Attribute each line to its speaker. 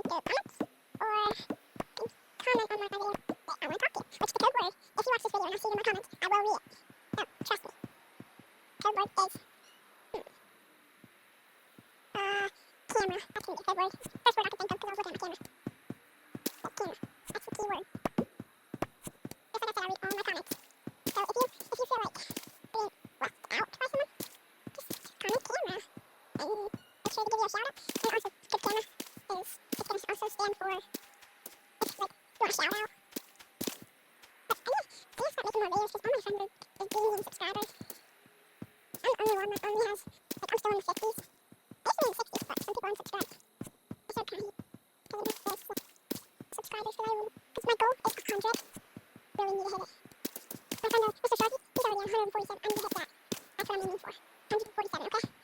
Speaker 1: either comments or comment on my video that I want to talk to. Which the code word, if you watch this video and I see it in my comments, I will read it. No, trust me. Code word is camera. That's gonna be the code word. First word I could think of because I was looking at my camera. But camera. That's the key word. Just like I said, I read all my comments. So if you feel like being left out by someone, just comment camera and make sure to give you a shout out. And also, good camera is it's gonna also stand for if like you want a shout out. But I need to start making more videos because all my friends are gaining subscribers. I'm the only one that only has like I'm still in the 50s. I used to be in the 60s, but some people unsubscribed. I started kind of because I didn't have the subscribers that I would. Because my goal is 100. Really need to hit it. My friend Mr. Sharky, he's already on 147. I need to hit that. That's what I'm aiming for. 147, okay?